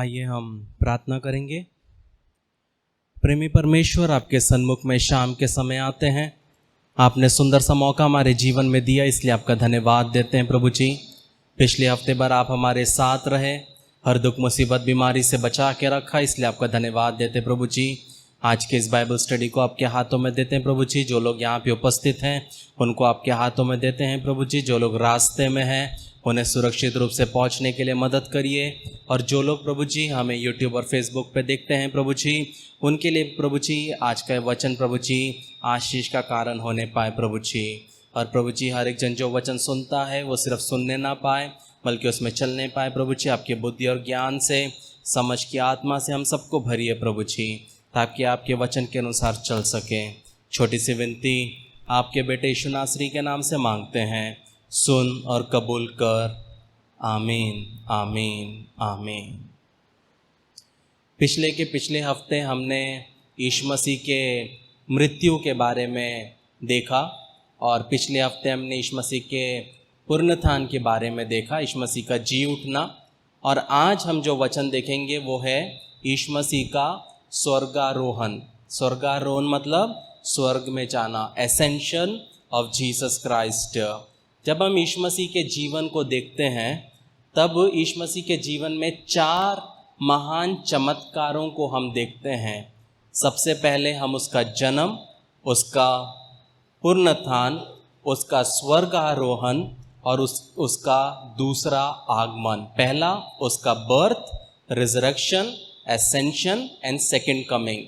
आइए हम प्रार्थना करेंगे। प्रेमी परमेश्वर, आपके सन्मुख में शाम के समय आते हैं। आपने सुंदर सा मौका हमारे जीवन में दिया, इसलिए आपका धन्यवाद देते हैं प्रभु जी। पिछले हफ्ते भर आप हमारे साथ रहे, हर दुख मुसीबत बीमारी से बचा के रखा, इसलिए आपका धन्यवाद देते हैं प्रभु जी। आज के इस बाइबल स्टडी को आपके हाथों में देते हैं प्रभु जी। जो लोग यहाँ पे उपस्थित हैं उनको आपके हाथों में देते हैं प्रभु जी। जो लोग रास्ते में हैं उन्हें सुरक्षित रूप से पहुँचने के लिए मदद करिए, और जो लोग प्रभु जी हमें यूट्यूब और फेसबुक पे देखते हैं प्रभु जी, उनके लिए प्रभु जी आज का वचन प्रभु जी आशीष का कारण होने पाए प्रभु जी। और प्रभु जी हर एक जन जो वचन सुनता है वो सिर्फ सुनने ना पाए बल्कि उसमें चलने पाए प्रभु जी। आपके बुद्धि और ज्ञान से, समझ की आत्मा से हम सबको भरिए प्रभु जी, ताकि आपके वचन के अनुसार चल सकें। छोटी सी विनती आपके बेटे यीशु नासरी के नाम से मांगते हैं, सुन और कबूल कर। आमीन आमीन आमीन। पिछले हफ्ते हमने यीशु मसीह के मृत्यु के बारे में देखा, और पिछले हफ्ते हमने यीशु मसीह के पुनरुत्थान के बारे में देखा, यीशु मसीह का जी उठना। और आज हम जो वचन देखेंगे वो है यीशु मसीह का स्वर्गारोहण। स्वर्गारोहण मतलब स्वर्ग में जाना, एसेंशन ऑफ जीसस क्राइस्ट। जब हम यीशु मसीह के जीवन को देखते हैं तब यीशु मसीह के जीवन में 4 महान चमत्कारों को हम देखते हैं। सबसे पहले हम उसका जन्म, उसका पुनरुत्थान, उसका स्वर्गारोहण और उसका दूसरा आगमन। पहला उसका birth, resurrection, ascension and second coming.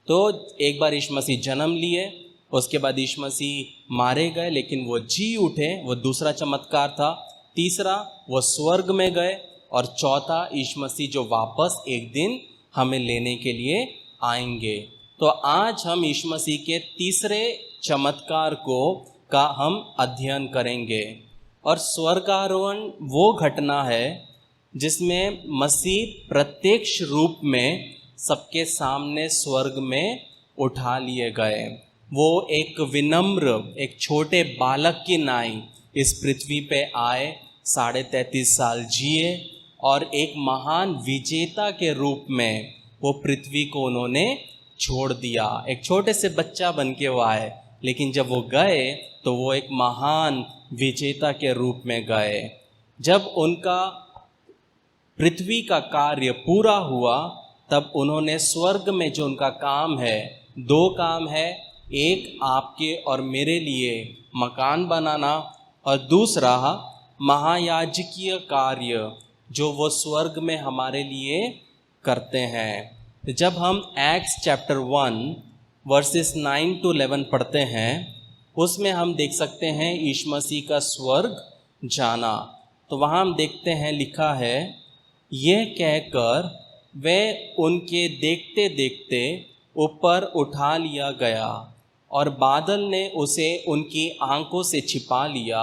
तो एक बार यीशु मसीह जन्म लिए, उसके बाद यीशु मसीह मारे गए लेकिन वो जी उठे, वो दूसरा चमत्कार था। तीसरा वो स्वर्ग में गए, और चौथा यीशु मसीह जो वापस एक दिन हमें लेने के लिए आएंगे। तो आज हम यीशु मसीह के तीसरे चमत्कार का हम अध्ययन करेंगे। और स्वर्गारोहण वो घटना है जिसमें मसीह प्रत्यक्ष रूप में सबके सामने स्वर्ग में उठा लिए गए। वो एक विनम्र, एक छोटे बालक की नाई इस पृथ्वी पे आए, 33.5 साल जिए, और एक महान विजेता के रूप में वो पृथ्वी को उन्होंने छोड़ दिया। एक छोटे से बच्चा बन के वो आए, लेकिन जब वो गए तो वो एक महान विजेता के रूप में गए। जब उनका पृथ्वी का कार्य पूरा हुआ तब उन्होंने स्वर्ग में जो उनका काम है, 2 काम है, एक आपके और मेरे लिए मकान बनाना, और दूसरा महायाजकीय कार्य जो वो स्वर्ग में हमारे लिए करते हैं। जब हम एक्ट्स चैप्टर 1 वर्सेस 9 to 11 पढ़ते हैं, उसमें हम देख सकते हैं यीशु मसीह का स्वर्ग जाना। तो वहाँ हम देखते हैं, लिखा है, यह कहकर वे उनके देखते देखते ऊपर उठा लिया गया, और बादल ने उसे उनकी आंखों से छिपा लिया।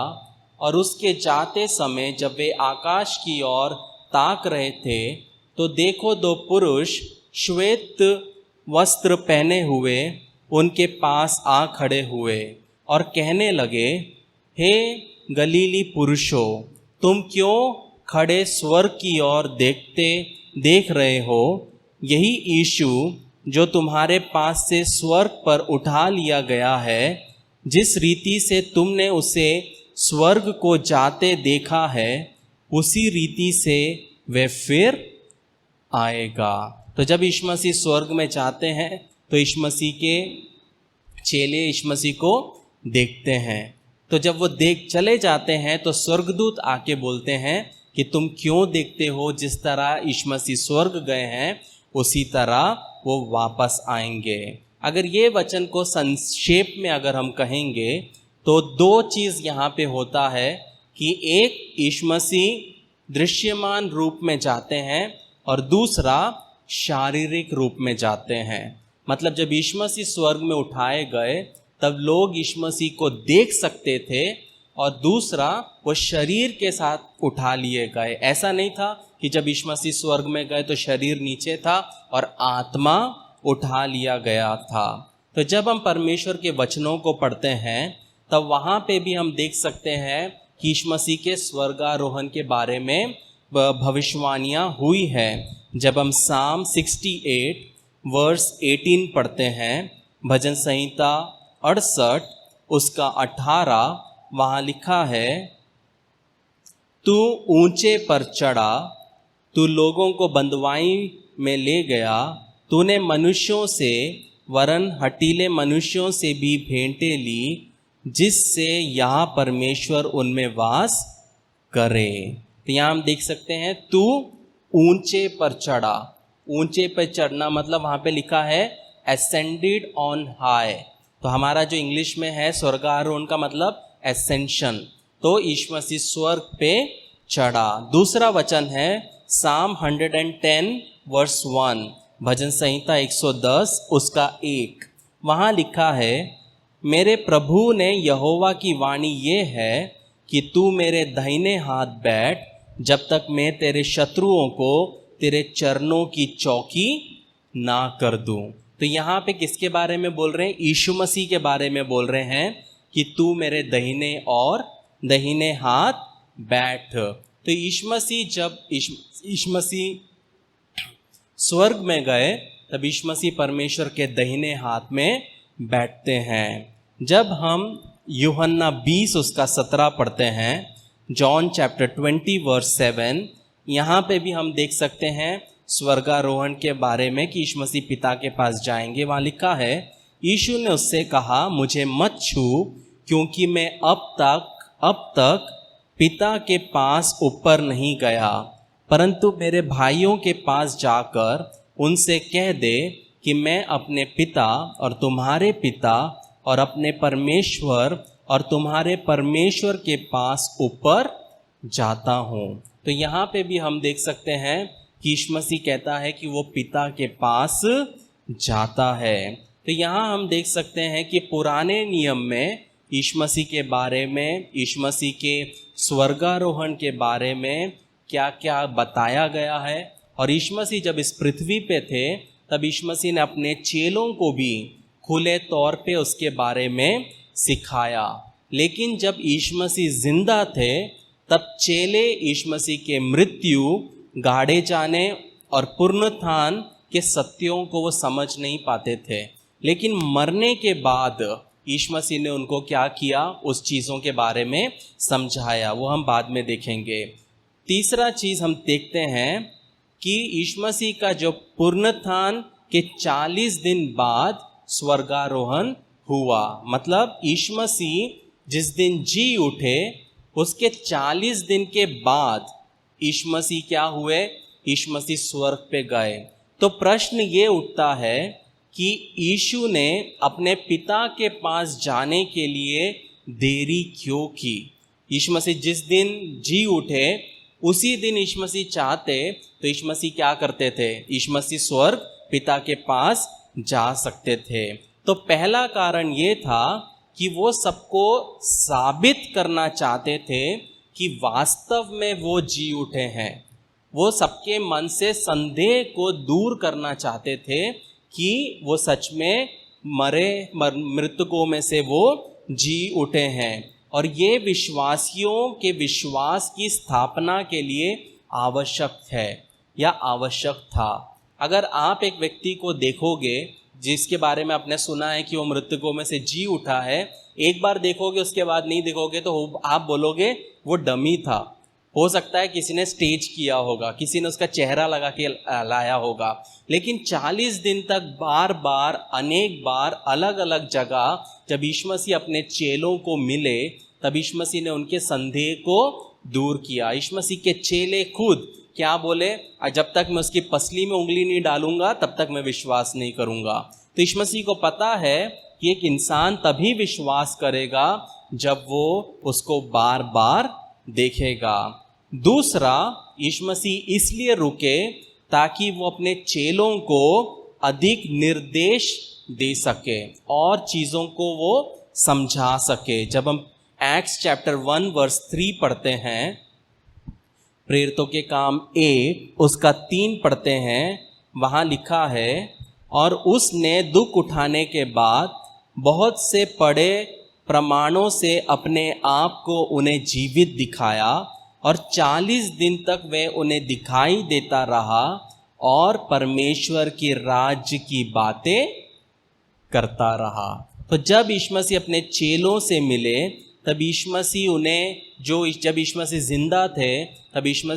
और उसके जाते समय जब वे आकाश की ओर ताक रहे थे तो देखो 2 पुरुष श्वेत वस्त्र पहने हुए उनके पास आ खड़े हुए और कहने लगे, हे गलीली पुरुषों, तुम क्यों खड़े स्वर्ग की ओर देख रहे हो? यही यीशु जो तुम्हारे पास से स्वर्ग पर उठा लिया गया है, जिस रीति से तुमने उसे स्वर्ग को जाते देखा है, उसी रीति से वह फिर आएगा। तो जब यीशु मसीह स्वर्ग में जाते हैं तो यीशु मसीह के चेले यीशु मसीह को देखते हैं। तो जब वो चले जाते हैं तो स्वर्गदूत आके बोलते हैं कि तुम क्यों देखते हो? जिस तरह यीशु मसीह स्वर्ग गए हैं उसी तरह वो वापस आएंगे। अगर ये वचन को संक्षेप में अगर हम कहेंगे तो 2 चीज़ यहाँ पे होता है कि एक, यीशु मसीह दृश्यमान रूप में जाते हैं, और दूसरा शारीरिक रूप में जाते हैं। मतलब जब यीशु मसीह स्वर्ग में उठाए गए तब लोग यीशु मसीह को देख सकते थे, और दूसरा वो शरीर के साथ उठा लिए गए। ऐसा नहीं था कि जब यीशु मसीह स्वर्ग में गए तो शरीर नीचे था और आत्मा उठा लिया गया था। तो जब हम परमेश्वर के वचनों को पढ़ते हैं तब वहाँ पे भी हम देख सकते हैं कि यीशु मसीह के स्वर्गारोहण के बारे में भविष्यवाणियाँ हुई है। जब हम साम 68 वर्स 18 पढ़ते हैं, भजन संहिता 68 उसका 18, वहाँ लिखा है, तू ऊंचे पर चढ़ा, तू लोगों को बंदवाई में ले गया, तूने मनुष्यों से वरन हठीले मनुष्यों से भी भेंटें ली, जिससे यहाँ परमेश्वर उनमें वास करे। तो यहाँ हम देख सकते हैं, तू ऊंचे पर चढ़ा। ऊंचे पर चढ़ना मतलब वहाँ पे लिखा है ascended on high। तो हमारा जो इंग्लिश में है स्वर्गारोहण का मतलब एसेंशन, तो यीशु मसीह स्वर्ग पे चढ़ा। दूसरा वचन है साम 110 वर्स 1, भजन संहिता 110 उसका 1, वहाँ लिखा है, मेरे प्रभु ने यहोवा की वाणी ये है कि तू मेरे दाहिने हाथ बैठ, जब तक मैं तेरे शत्रुओं को तेरे चरणों की चौकी ना कर दूं। तो यहाँ पे किसके बारे में बोल रहे हैं? यीशु मसीह के बारे में बोल रहे हैं कि तू मेरे दाहिने हाथ बैठ। तो यीशु मसीह जब यीशु मसीह स्वर्ग में गए, तब यीशु मसीह परमेश्वर के दाहिने हाथ में बैठते हैं। जब हम यूहन्ना 20 उसका 17 पढ़ते हैं, जॉन चैप्टर 20 वर्स 7, यहाँ पे भी हम देख सकते हैं स्वर्गारोहण के बारे में कि यीशु मसीह पिता के पास जाएंगे। वहाँ लिखा है, यीशु ने उससे कहा, मुझे मत छू, क्योंकि मैं अब तक पिता के पास ऊपर नहीं गया, परंतु मेरे भाइयों के पास जाकर उनसे कह दे कि मैं अपने पिता और तुम्हारे पिता और अपने परमेश्वर और तुम्हारे परमेश्वर के पास ऊपर जाता हूँ। तो यहाँ पे भी हम देख सकते हैं कि यीशु मसीह कहता है कि वो पिता के पास जाता है। तो यहाँ हम देख सकते हैं कि पुराने नियम में यीशु मसीह के बारे में, यीशु मसीह के स्वर्गारोहण के बारे में क्या क्या बताया गया है। और यीशु मसीह जब इस पृथ्वी पे थे, तब यीशु मसीह ने अपने चेलों को भी खुले तौर पे उसके बारे में सिखाया। लेकिन जब यीशु मसीह जिंदा थे, तब चेले यीशु मसीह के मृत्यु, गाड़े जाने और पुनरुत्थान के सत्यों को वो समझ नहीं पाते थे। लेकिन मरने के बाद यीशु मसीह ने उनको क्या किया, उस चीज़ों के बारे में समझाया, वो हम बाद में देखेंगे। तीसरा चीज़ हम देखते हैं कि यीशु मसीह का जो पुनरुत्थान के 40 दिन बाद स्वर्गारोहण हुआ, मतलब यीशु मसीह जिस दिन जी उठे उसके 40 दिन के बाद यीशु मसीह क्या हुए, यीशु मसीह स्वर्ग पे गए। तो प्रश्न ये उठता है कि यीशु ने अपने पिता के पास जाने के लिए देरी क्यों की? यीशु मसीह जिस दिन जी उठे उसी दिन यीशु मसीह चाहते तो यीशु मसीह क्या करते थे? यीशु मसीह स्वर्ग पिता के पास जा सकते थे। तो पहला कारण ये था कि वो सबको साबित करना चाहते थे कि वास्तव में वो जी उठे हैं। वो सबके मन से संदेह को दूर करना चाहते थे कि वो सच में मृतकों में से वो जी उठे हैं। और ये विश्वासियों के विश्वास की स्थापना के लिए आवश्यक है या आवश्यक था। अगर आप एक व्यक्ति को देखोगे जिसके बारे में आपने सुना है कि वो मृतकों में से जी उठा है, एक बार देखोगे उसके बाद नहीं देखोगे तो आप बोलोगे वो डमी था। हो सकता है किसी ने स्टेज किया होगा, किसी ने उसका चेहरा लगा के लाया होगा। लेकिन 40 दिन तक बार बार अनेक बार अलग अलग जगह जब यीशु मसीह अपने चेलों को मिले, तब यीशु मसीह ने उनके संदेह को दूर किया। यीशु मसीह के चेले खुद क्या बोले? जब तक मैं उसकी पसली में उंगली नहीं डालूंगा तब तक मैं विश्वास नहीं करूंगा। तो यीशु मसीह को पता है कि एक इंसान तभी विश्वास करेगा जब वो उसको बार बार देखेगा। दूसरा, यीशु मसीह इसलिए रुके ताकि वो अपने चेलों को अधिक निर्देश दे सके और चीज़ों को वो समझा सके। जब हम एक्ट्स चैप्टर 1 वर्स 3 पढ़ते हैं, प्रेरितों के काम 1 उसका 3 पढ़ते हैं, वहाँ लिखा है, और उसने दुख उठाने के बाद बहुत से बड़े प्रमाणों से अपने आप को उन्हें जीवित दिखाया और 40 दिन तक वह उन्हें दिखाई देता रहा और परमेश्वर के राज्य की बातें करता रहा। तो जब यीशु मसीह अपने चेलों से मिले तब यीशु मसीह उन्हें जब यीशु मसीह जिंदा थे तब यीशु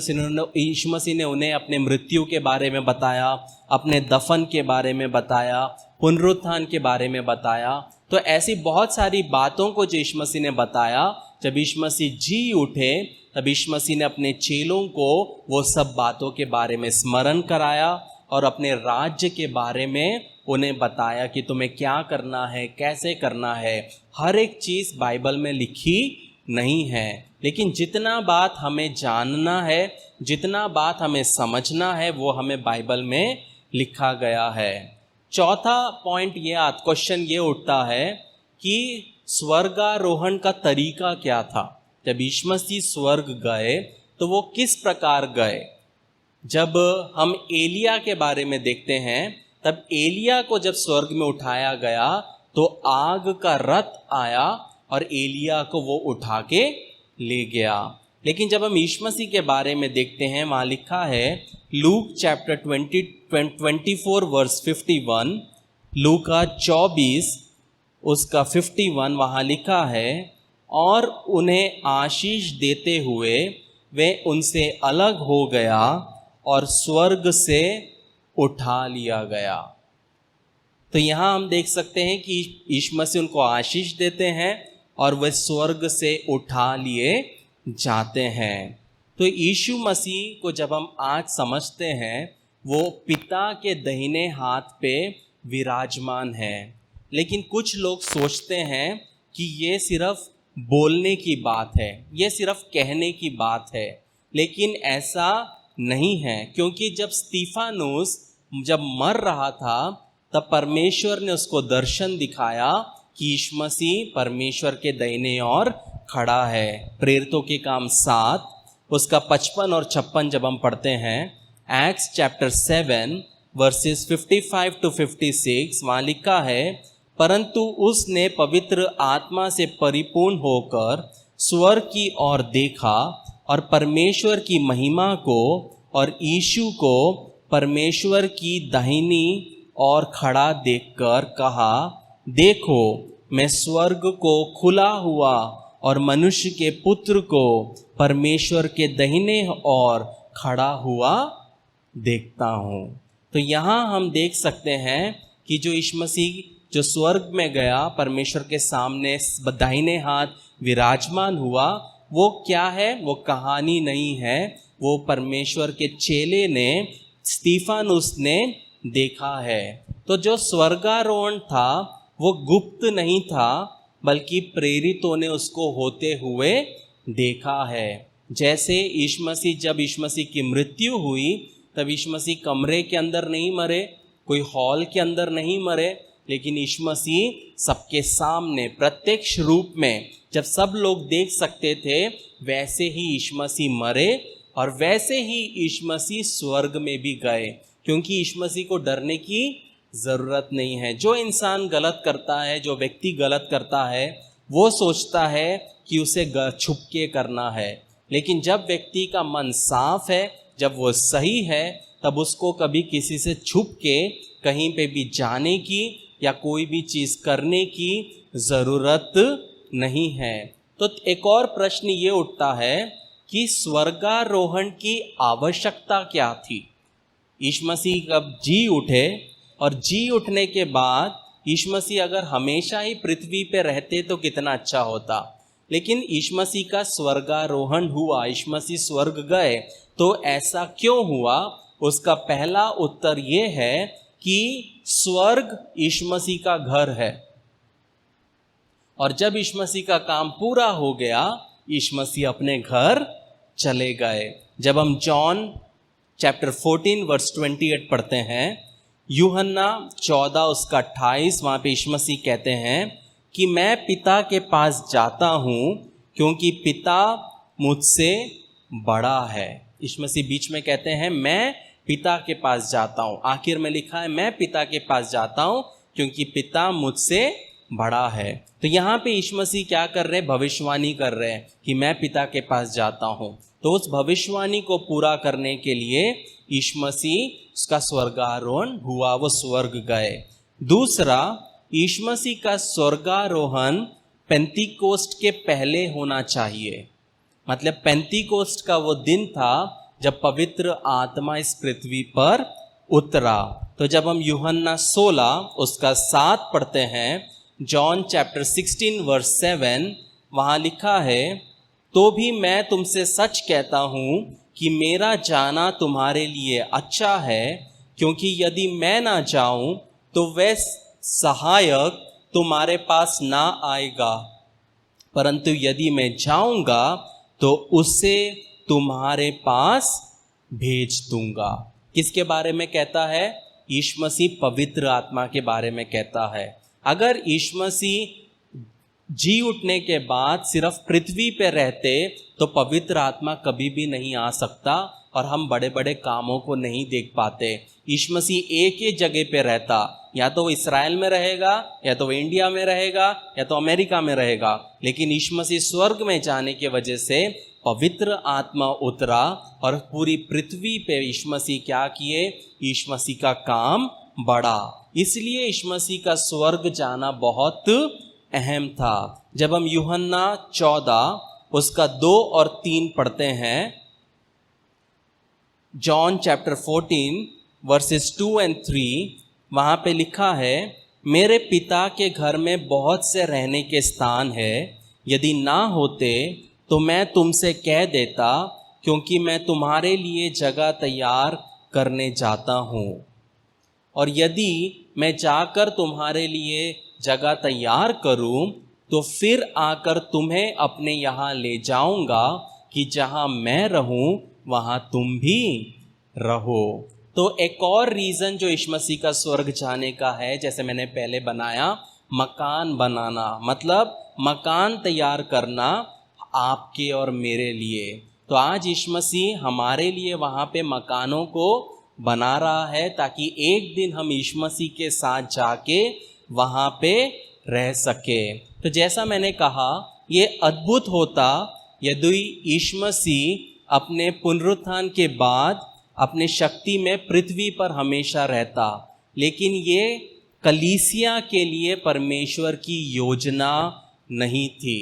मसीह ने उन्हें अपने मृत्यु के बारे में बताया, अपने दफन के बारे में बताया, पुनरुत्थान के बारे में बताया। तो ऐसी बहुत सारी बातों को जो यीशु मसीह ने बताया, जब यीशु मसीह जी उठे तब यीशु मसीह ने अपने चेलों को वो सब बातों के बारे में स्मरण कराया और अपने राज्य के बारे में उन्हें बताया कि तुम्हें क्या करना है, कैसे करना है। हर एक चीज़ बाइबल में लिखी नहीं है, लेकिन जितना बात हमें जानना है, जितना बात हमें समझना है, वो हमें बाइबल में लिखा गया है। चौथा पॉइंट क्वेश्चन ये उठता है कि स्वर्गारोहण का तरीका क्या था। जब यीशु मसीह स्वर्ग गए तो वो किस प्रकार गए। जब हम एलिया के बारे में देखते हैं तब एलिया को जब स्वर्ग में उठाया गया तो आग का रथ आया और एलिया को वो उठा के ले गया। लेकिन जब हम यीशु मसीह के बारे में देखते हैं, वहाँ लिखा है लूक चैप्टर 24 वर्स 51, लूका 24 उसका 51, वहाँ लिखा है और उन्हें आशीष देते हुए वे उनसे अलग हो गया और स्वर्ग से उठा लिया गया। तो यहाँ हम देख सकते हैं कि यीशु मसीह उनको आशीष देते हैं और वे स्वर्ग से उठा लिए जाते हैं। तो यीशु मसीह को जब हम आज समझते हैं, वो पिता के दाहिने हाथ पे विराजमान है। लेकिन कुछ लोग सोचते हैं कि ये सिर्फ बोलने की बात है, ये सिर्फ कहने की बात है, लेकिन ऐसा नहीं है। क्योंकि जब स्तिफानुस जब मर रहा था तब परमेश्वर ने उसको दर्शन दिखाया कि यीशु मसीह परमेश्वर के दाहिने ओर खड़ा है। प्रेरितों के काम 7 उसका 55 और 56 जब हम पढ़ते हैं, एक्ट्स चैप्टर 7 वर्सेस 55 to 56, वहाँ लिखा है परंतु उसने पवित्र आत्मा से परिपूर्ण होकर स्वर्ग की ओर देखा और परमेश्वर की महिमा को और यीशु को परमेश्वर की दाहिनी ओर खड़ा देखकर कहा, देखो मैं स्वर्ग को खुला हुआ और मनुष्य के पुत्र को परमेश्वर के दाहिने ओर खड़ा हुआ देखता हूँ। तो यहाँ हम देख सकते हैं कि जो यीशु मसीह जो स्वर्ग में गया, परमेश्वर के सामने दाहिने हाथ विराजमान हुआ, वो क्या है, वो कहानी नहीं है, वो परमेश्वर के चेले ने स्तिफानुस ने देखा है। तो जो स्वर्गारोहण था वो गुप्त नहीं था, बल्कि प्रेरितों ने उसको होते हुए देखा है। जैसे जब यीशु मसीह की मृत्यु हुई तब यीशु मसीह कमरे के अंदर नहीं मरे, कोई हॉल के अंदर नहीं मरे, लेकिन यीशु मसीह सबके सामने प्रत्यक्ष रूप में जब सब लोग देख सकते थे, वैसे ही यीशु मसीह मरे और वैसे ही यीशु मसीह स्वर्ग में भी गए। क्योंकि यीशु मसीह को डरने की ज़रूरत नहीं है। जो इंसान गलत करता है, जो व्यक्ति गलत करता है, वो सोचता है कि उसे छुप के करना है। लेकिन जब व्यक्ति का मन साफ है, जब वो सही है, तब उसको कभी किसी से छुप के कहीं पे भी जाने की या कोई भी चीज़ करने की ज़रूरत नहीं है। तो एक और प्रश्न ये उठता है कि स्वर्गारोहण की आवश्यकता क्या थी। यीशु मसीह कब जी उठे और जी उठने के बाद यीशु मसीह अगर हमेशा ही पृथ्वी पे रहते तो कितना अच्छा होता। लेकिन यीशु मसीह का स्वर्गारोहण हुआ, यीशु मसीह स्वर्ग गए, तो ऐसा क्यों हुआ? उसका पहला उत्तर ये है कि स्वर्ग यीशु मसीह का घर है और जब यीशु मसीह का काम पूरा हो गया, यीशु मसीह अपने घर चले गए। जब हम जॉन चैप्टर 14 वर्स 28 पढ़ते हैं, यूहन्ना 14 उसका 28, वहाँ पे यीशु मसीह कहते हैं कि मैं पिता के पास जाता हूँ क्योंकि पिता मुझसे बड़ा है। यीशु मसीह बीच में कहते हैं मैं पिता के पास जाता हूँ, आखिर में लिखा है मैं पिता के पास जाता हूँ क्योंकि पिता मुझसे बड़ा है। तो यहाँ पे यीशु मसीह क्या कर रहे हैं? भविष्यवाणी कर रहे हैं कि मैं पिता के पास जाता हूँ। तो उस भविष्यवाणी को पूरा करने के लिए यीशु मसीह उसका स्वर्गारोहण हुआ, वो स्वर्ग गए। दूसरा, यीशु मसीह का स्वर्गारोहण पेंतीकोस्ट के पहले होना चाहिए। मतलब पेंतीकोस्ट का वो दिन था जब पवित्र आत्मा इस पृथ्वी पर उतरा। तो जब हम यूहन्ना 16 उसका 7 पढ़ते हैं, जॉन चैप्टर 16 वर्स 7, वहाँ लिखा है, तो भी मैं तुमसे सच कहता हूँ कि मेरा जाना तुम्हारे लिए अच्छा है, क्योंकि यदि मैं ना जाऊँ तो वह सहायक तुम्हारे पास ना आएगा, परंतु यदि मैं जाऊँगा तो उसे तुम्हारे पास भेज दूंगा। किसके बारे में कहता है? यीशु मसीह पवित्र आत्मा के बारे में कहता है। अगर यीशु मसीह जी उठने के बाद सिर्फ पृथ्वी पे रहते तो पवित्र आत्मा कभी भी नहीं आ सकता और हम बड़े बड़े कामों को नहीं देख पाते। यीशु मसीह एक ही जगह पे रहता, या तो वो इसराइल में रहेगा, या तो वो इंडिया में रहेगा, या तो अमेरिका में रहेगा। लेकिन यीशु मसीह स्वर्ग में जाने की वजह से पवित्र आत्मा उतरा और पूरी पृथ्वी पे यीशु मसीह क्या किए? यीशु मसीह का काम बढ़ा। इसलिए यीशु मसीह का स्वर्ग जाना बहुत अहम था। जब हम यूहन्ना 14 उसका 2 और 3 पढ़ते हैं, जॉन चैप्टर 14 वर्सेस 2 और 3, वहाँ पे लिखा है, मेरे पिता के घर में बहुत से रहने के स्थान है, यदि ना होते तो मैं तुमसे कह देता, क्योंकि मैं तुम्हारे लिए जगह तैयार करने जाता हूँ। और यदि मैं जाकर तुम्हारे लिए जगह तैयार करूँ तो फिर आकर तुम्हें अपने यहाँ ले जाऊँगा, कि जहाँ मैं रहूँ वहाँ तुम भी रहो। तो एक और रीज़न जो यीशु मसीह का स्वर्ग जाने का है, जैसे मैंने पहले बनाया, मकान बनाना, मतलब मकान तैयार करना आपके और मेरे लिए। तो आज यीशु मसीह हमारे लिए वहाँ पे मकानों को बना रहा है, ताकि एक दिन हम यीशु मसीह के साथ जाके वहाँ पे रह सके। तो जैसा मैंने कहा, ये अद्भुत होता यदि यीशु मसीह अपने पुनरुत्थान के बाद अपने शक्ति में पृथ्वी पर हमेशा रहता। लेकिन ये कलीसिया के लिए परमेश्वर की योजना नहीं थी।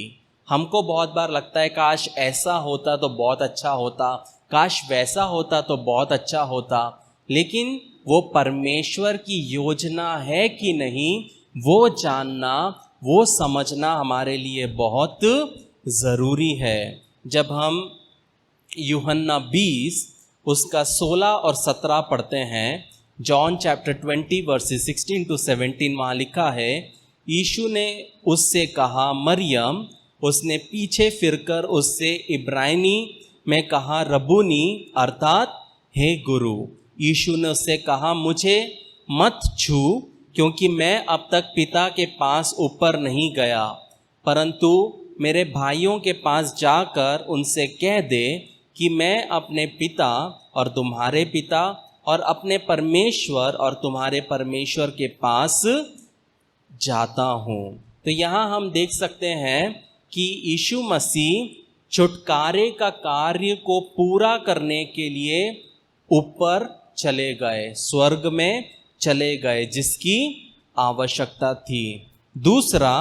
हमको बहुत बार लगता है काश ऐसा होता तो बहुत अच्छा होता, काश वैसा होता तो बहुत अच्छा होता। लेकिन वो परमेश्वर की योजना है कि नहीं, वो जानना, वो समझना हमारे लिए बहुत ज़रूरी है। जब हम यूहन्ना 20 उसका 16 और 17 पढ़ते हैं, जॉन चैप्टर 20 वर्सेस 16 to 17, वहाँ लिखा है, यीशु ने उससे कहा, मरियम। उसने पीछे फिरकर उससे इब्रानी में कहा, रबूनी, अर्थात हे गुरु। यीशु ने उससे कहा, मुझे मत छू, क्योंकि मैं अब तक पिता के पास ऊपर नहीं गया, परंतु मेरे भाइयों के पास जाकर उनसे कह दे कि मैं अपने पिता और तुम्हारे पिता और अपने परमेश्वर और तुम्हारे परमेश्वर के पास जाता हूँ। तो यहाँ हम देख सकते हैं कि यीशु मसीह छुटकारे का कार्य को पूरा करने के लिए ऊपर चले गए, स्वर्ग में चले गए, जिसकी आवश्यकता थी। दूसरा,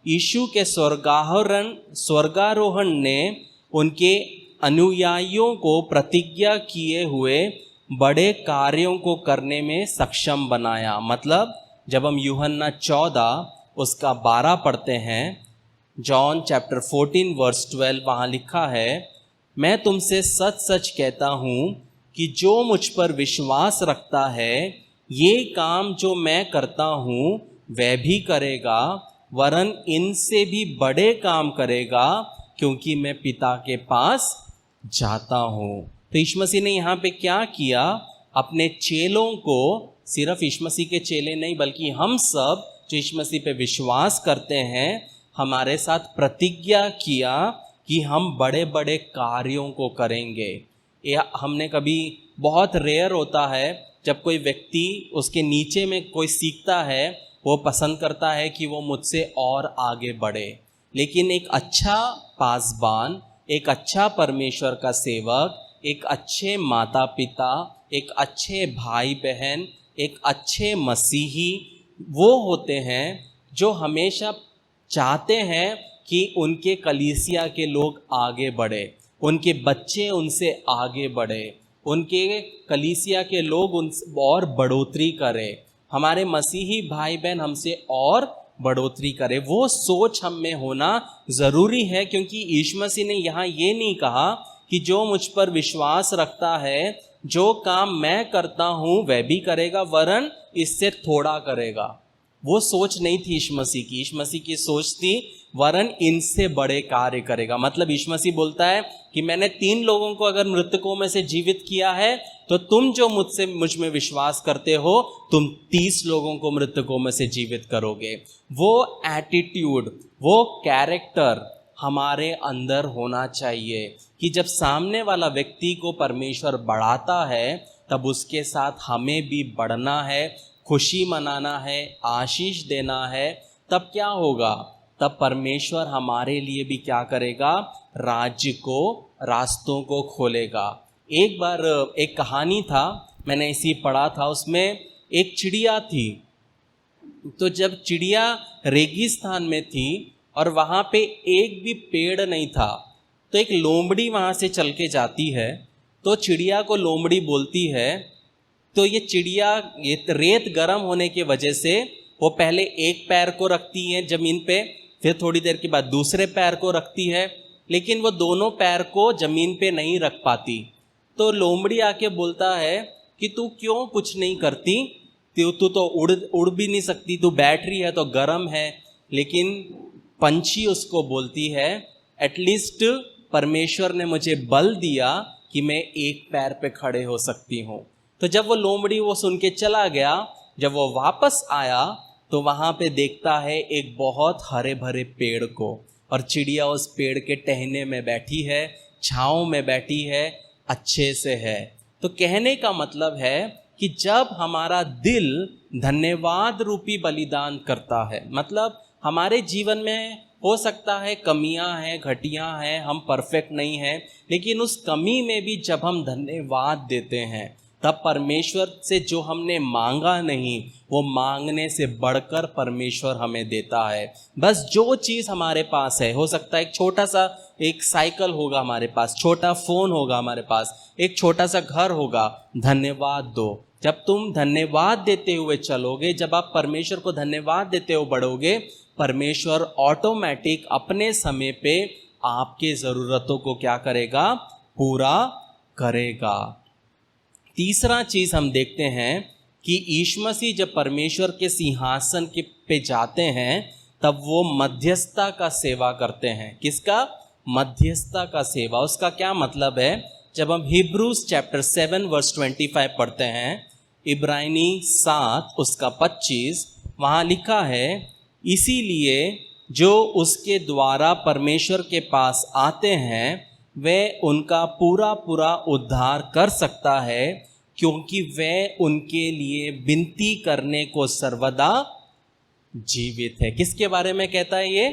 यीशु के स्वर्गारोहण ने उनके अनुयायियों को प्रतिज्ञा किए हुए बड़े कार्यों को करने में सक्षम बनाया। मतलब जब हम यूहन्ना 14 उसका 12 पढ़ते हैं, जॉन चैप्टर 14 वर्स 12, वहाँ लिखा है, मैं तुमसे सच सच कहता हूँ कि जो मुझ पर विश्वास रखता है, ये काम जो मैं करता हूँ वह भी करेगा, वरन इनसे भी बड़े काम करेगा, क्योंकि मैं पिता के पास जाता हूँ। तो यीशु मसीह ने यहाँ पे क्या किया? अपने चेलों को, सिर्फ यीशु मसीह के चेले नहीं बल्कि हम सब जो यीशु मसीह पे विश्वास करते हैं, हमारे साथ प्रतिज्ञा किया कि हम बड़े बड़े कार्यों को करेंगे। हमने कभी, बहुत रेयर होता है जब कोई व्यक्ति उसके नीचे में कोई सीखता है, वो पसंद करता है कि वो मुझसे और आगे बढ़े। लेकिन एक अच्छा पासबान, एक अच्छा परमेश्वर का सेवक, एक अच्छे माता पिता एक अच्छे भाई बहन, एक अच्छे मसीही वो होते हैं जो हमेशा चाहते हैं कि उनके कलीसिया के लोग आगे बढ़े, उनके बच्चे उनसे आगे बढ़े, उनके कलीसिया के लोग उनसे और बढ़ोतरी करें, हमारे मसीही भाई बहन हमसे और बढ़ोतरी करे। वो सोच हम में होना ज़रूरी है, क्योंकि यीशु मसीह ने यहाँ ये नहीं कहा कि जो मुझ पर विश्वास रखता है, जो काम मैं करता हूँ वह भी करेगा, वरन इससे थोड़ा करेगा। वो सोच नहीं थी यीशु मसीह की। यीशु मसीह की सोच थी वरन इनसे बड़े कार्य करेगा। मतलब यीशु मसीह बोलता है कि मैंने 3 लोगों को अगर मृतकों में से जीवित किया है, तो तुम जो मुझ में विश्वास करते हो, तुम 30 लोगों को मृतकों में से जीवित करोगे। वो एटीट्यूड, वो कैरेक्टर हमारे अंदर होना चाहिए कि जब सामने वाला व्यक्ति को परमेश्वर बढ़ाता है, तब उसके साथ हमें भी बढ़ना है, खुशी मनाना है, आशीष देना है। तब क्या होगा? तब परमेश्वर हमारे लिए भी क्या करेगा? राज्य को, रास्तों को खोलेगा। एक बार एक कहानी था, मैंने इसी पढ़ा था, उसमें एक चिड़िया थी। तो जब चिड़िया रेगिस्तान में थी और वहाँ पे एक भी पेड़ नहीं था, तो एक लोमड़ी वहाँ से चल के जाती है। तो चिड़िया को लोमड़ी बोलती है, तो ये चिड़िया ये रेत गर्म होने की वजह से वो पहले एक पैर को रखती है ज़मीन पे, फिर थोड़ी देर के बाद दूसरे पैर को रखती है, लेकिन वो दोनों पैर को ज़मीन पे नहीं रख पाती। तो लोमड़ी आके बोलता है कि तू क्यों कुछ नहीं करती, तू तो उड़ भी नहीं सकती, तू बैठ रही है तो गर्म है। लेकिन पंछी उसको बोलती है, एटलीस्ट परमेश्वर ने मुझे बल दिया कि मैं एक पैर पे खड़े हो सकती हूँ। तो जब वो लोमड़ी वो सुन के चला गया, जब वो वापस आया तो वहाँ पे देखता है एक बहुत हरे भरे पेड़ को, और चिड़िया उस पेड़ के टहने में बैठी है, छाँव में बैठी है, अच्छे से है। तो कहने का मतलब है कि जब हमारा दिल धन्यवाद रूपी बलिदान करता है, मतलब हमारे जीवन में हो सकता है कमियां हैं, घटियां हैं, हम परफेक्ट नहीं हैं, लेकिन उस कमी में भी जब हम धन्यवाद देते हैं, तब परमेश्वर से जो हमने मांगा नहीं, वो मांगने से बढ़कर परमेश्वर हमें देता है। बस जो चीज़ हमारे पास है, हो सकता है एक छोटा सा एक साइकिल होगा हमारे पास, छोटा फ़ोन होगा हमारे पास, एक छोटा सा घर होगा, धन्यवाद दो। जब तुम धन्यवाद देते हुए चलोगे, जब आप परमेश्वर को धन्यवाद देते हुए बढ़ोगे, परमेश्वर ऑटोमेटिक अपने समय पे आपके ज़रूरतों को क्या करेगा? पूरा करेगा। तीसरा चीज़ हम देखते हैं कि यीशु मसीह जब परमेश्वर के सिंहासन के पे जाते हैं, तब वो मध्यस्थता का सेवा करते हैं। किसका? मध्यस्थता का सेवा। उसका क्या मतलब है? जब हम हिब्रूज चैप्टर 7 वर्स 25 पढ़ते हैं, इब्रानी 7 उसका 25, वहाँ लिखा है, इसीलिए जो उसके द्वारा परमेश्वर के पास आते हैं वे उनका पूरा पूरा उद्धार कर सकता है, क्योंकि वह उनके लिए विनती करने को सर्वदा जीवित है। किसके बारे में कहता है ये?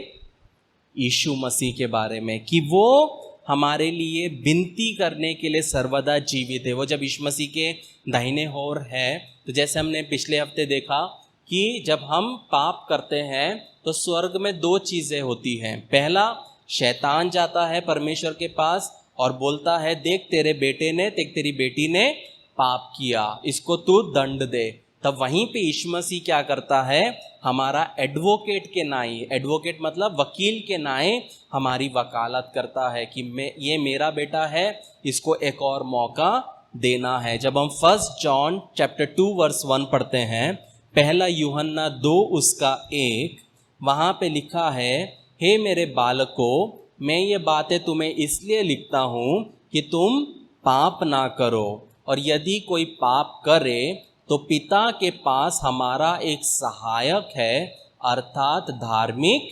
यीशु मसीह के बारे में, कि वो हमारे लिए विनती करने के लिए सर्वदा जीवित है। वो जब यीशु मसीह के दाहिने ओर है, तो जैसे हमने पिछले हफ्ते देखा कि जब हम पाप करते हैं तो स्वर्ग में 2 चीज़ें होती हैं। पहला, शैतान जाता है परमेश्वर के पास और बोलता है, देख तेरे बेटे ने, देख तेरी बेटी ने पाप किया, इसको तू दंड दे। तब वहीं पे यीशु मसीह क्या करता है? हमारा एडवोकेट के नाई, एडवोकेट मतलब वकील के नाई, हमारी वकालत करता है कि ये मेरा बेटा है, इसको एक और मौका देना है। जब हम 1 जॉन चैप्टर 2 वर्स 1 पढ़ते हैं, पहला यूहन्ना 2 उसका 1, वहाँ पे लिखा है, हे मेरे बालकों, मैं ये बातें तुम्हें इसलिए लिखता हूँ कि तुम पाप ना करो, और यदि कोई पाप करे तो पिता के पास हमारा एक सहायक है, अर्थात धार्मिक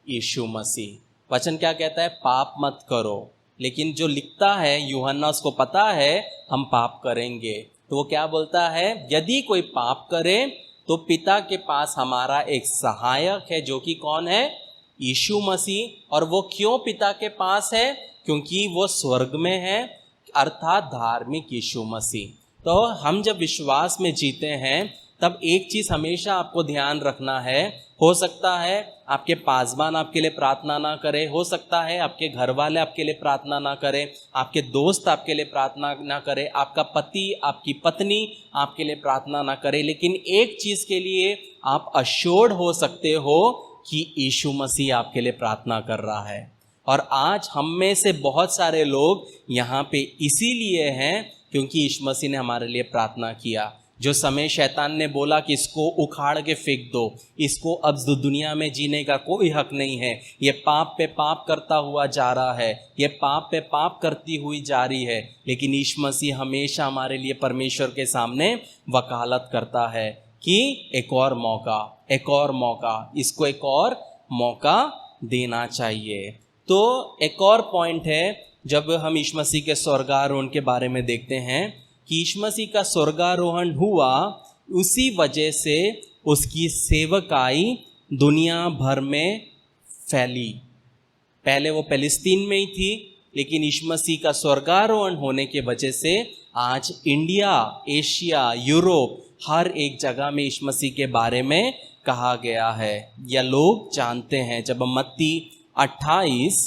यीशु मसीह। वचन क्या कहता है? पाप मत करो। लेकिन जो लिखता है यूहन्ना, उसको पता है हम पाप करेंगे, तो वो क्या बोलता है? यदि कोई पाप करे तो पिता के पास हमारा एक सहायक है, जो कि कौन है? यीशु मसीह। और वो क्यों पिता के पास है? क्योंकि वो स्वर्ग में है, अर्थात धार्मिक यीशु मसीह। तो हम जब विश्वास में जीते हैं तब एक चीज़ हमेशा आपको ध्यान रखना है, हो सकता है आपके पासबान आपके लिए प्रार्थना ना करे, हो सकता है आपके घर वाले आपके लिए प्रार्थना ना करें, आपके दोस्त आपके लिए प्रार्थना ना करे, आपका पति आपकी पत्नी आपके लिए प्रार्थना ना करे, लेकिन एक चीज़ के लिए आप अश्योर्ड हो सकते हो कि यीशु मसीह आपके लिए प्रार्थना कर रहा है। और आज हम में से बहुत सारे लोग यहाँ पे इसीलिए हैं क्योंकि यीशु मसीह ने हमारे लिए प्रार्थना किया। जो समय शैतान ने बोला कि इसको उखाड़ के फेंक दो, इसको अब दुनिया में जीने का कोई हक नहीं है, ये पाप पे पाप करता हुआ जा रहा है, ये पाप पे पाप करती हुई जा रही है, लेकिन यीशु मसीह हमेशा हमारे लिए परमेश्वर के सामने वकालत करता है कि एक और मौका, इसको एक और मौका देना चाहिए। तो एक और पॉइंट है, जब हम यीशु मसीह के स्वर्गारोहण के बारे में देखते हैं कि यीशु मसीह का स्वर्गारोहण हुआ, उसी वजह से उसकी सेवकाई दुनिया भर में फैली। पहले वो पैलेस्तीन में ही थी, लेकिन यीशु मसीह का स्वर्गारोहण होने के वजह से आज इंडिया, एशिया, यूरोप, हर एक जगह में यीशु मसीह के बारे में कहा गया है या लोग जानते हैं। जब हम मत्ती 28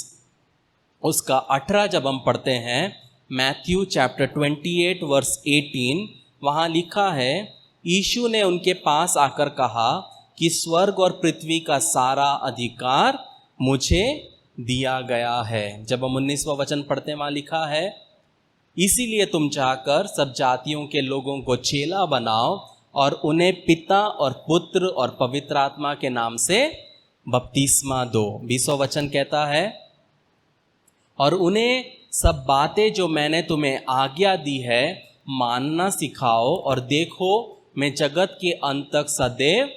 उसका 18 जब हम पढ़ते हैं, मैथ्यू चैप्टर 28 वर्स 18, वहाँ लिखा है, यीशु ने उनके पास आकर कहा कि स्वर्ग और पृथ्वी का सारा अधिकार मुझे दिया गया है। जब हम 19वां वचन पढ़ते हैं, वहाँ लिखा है, इसीलिए तुम जाकर सब जातियों के लोगों को चेला बनाओ और उन्हें पिता और पुत्र और पवित्र आत्मा के नाम से बपतिस्मा दो। 20वां वचन कहता है, और उन्हें सब बातें जो मैंने तुम्हें आज्ञा दी है मानना सिखाओ, और देखो मैं जगत के अंत तक सदैव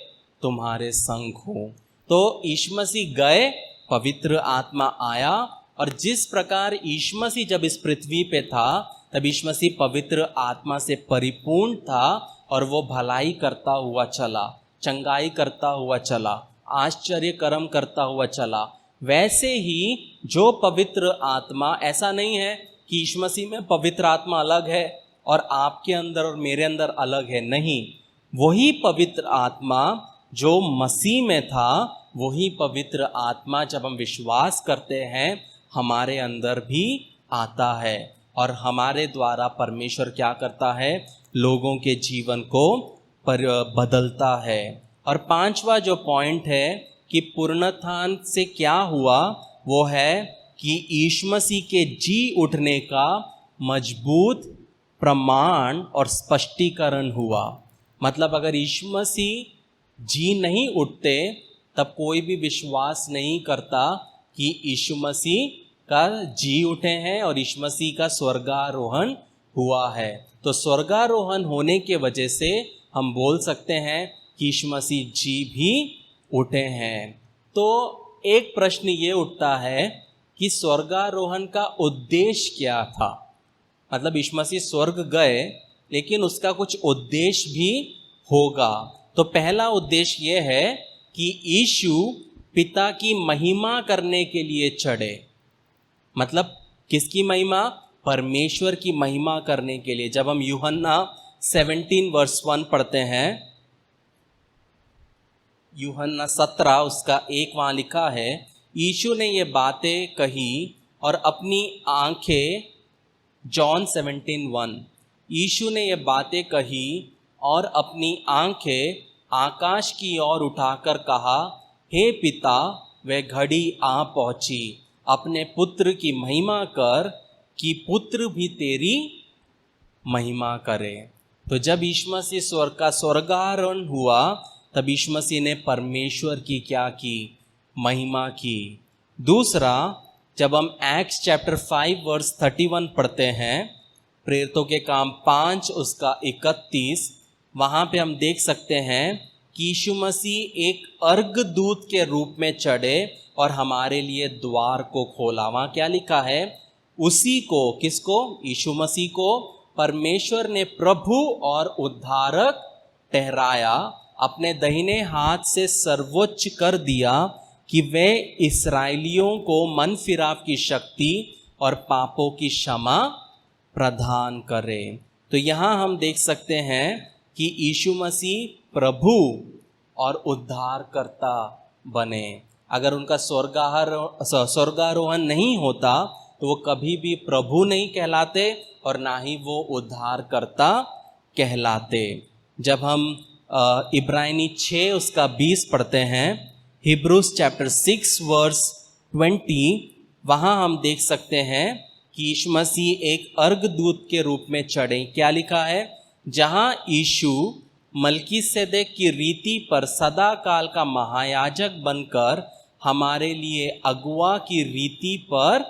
तुम्हारे संग हूँ। तो यीशु मसीह गए, पवित्र आत्मा आया, और जिस प्रकार यीशु मसीह जब इस पृथ्वी पे था तब यीशु मसीह पवित्र आत्मा से परिपूर्ण था और वो भलाई करता हुआ चला, चंगाई करता हुआ चला, आश्चर्य कर्म करता हुआ चला। वैसे ही जो पवित्र आत्मा, ऐसा नहीं है कि यीशु मसीह में पवित्र आत्मा अलग है और आपके अंदर और मेरे अंदर अलग है, नहीं, वही पवित्र आत्मा जो मसीह में था, वही पवित्र आत्मा जब हम विश्वास करते हैं हमारे अंदर भी आता है और हमारे द्वारा परमेश्वर क्या करता है, लोगों के जीवन को बदलता है। और 5वां जो पॉइंट है कि पुनरुत्थान से क्या हुआ, वो है कि यीशु मसीह के जी उठने का मजबूत प्रमाण और स्पष्टीकरण हुआ। मतलब अगर यीशु मसीह जी नहीं उठते तब कोई भी विश्वास नहीं करता कि यीशु मसीह का जी उठे हैं और यीशु मसीह का स्वर्गारोहण हुआ है। तो स्वर्गारोहण होने के वजह से हम बोल सकते हैं कि यीशु मसीह जी भी उठे हैं। तो एक प्रश्न ये उठता है कि स्वर्गारोहण का उद्देश्य क्या था। मतलब यीशु मसीह स्वर्ग गए, लेकिन उसका कुछ उद्देश्य भी होगा। तो पहला उद्देश्य ये है कि यीशु पिता की महिमा करने के लिए चढ़े। मतलब किसकी महिमा? परमेश्वर की महिमा करने के लिए। जब हम यूहन्ना 17 वर्स 1 पढ़ते हैं, यूहन्ना 17 उसका 1 वहाँ लिखा है, यीशु ने ये बातें कही और अपनी आंखें, जॉन 17:1, यीशु ने ये बातें कही और अपनी आंखें आकाश की ओर उठाकर कहा, हे पिता, वह घड़ी आ पहुंची, अपने पुत्र की महिमा कर कि पुत्र भी तेरी महिमा करे। तो जब यीशु मसीह स्वर्ग का स्वर्गारोहण हुआ तब यीशु मसीह ने परमेश्वर की क्या की? महिमा की। दूसरा, जब हम एक्ट्स चैप्टर 5 वर्स 31 पढ़ते हैं, प्रेरितों के काम 5 उसका 31, वहाँ पे हम देख सकते हैं कि यीशु मसीह एक अर्घ दूत के रूप में चढ़े और हमारे लिए द्वार को खोला। वहाँ क्या लिखा है? उसी को, किसको? यीशु मसीह को परमेश्वर ने प्रभु और उद्धारक ठहराया, अपने दाहिने हाथ से सर्वोच्च कर दिया कि वे इस्राएलियों को मन फिराव की शक्ति और पापों की क्षमा प्रदान करे। तो यहाँ हम देख सकते हैं कि यीशु मसीह प्रभु और उद्धारकर्ता बने। अगर उनका स्वर्गारोहण नहीं होता तो वो कभी भी प्रभु नहीं कहलाते और ना ही वो उद्धारकर्ता कहलाते। जब हम इब्रानी 6 उसका 20 पढ़ते हैं, हिब्रूज चैप्टर 6 वर्स 20, वहाँ हम देख सकते हैं कि यीशु मसीह एक अर्घदूत के रूप में चढ़े। क्या लिखा है? जहाँ यीशु मलकीसेदेक की रीति पर सदा काल का महायाजक बनकर हमारे लिए अगुआ की रीति पर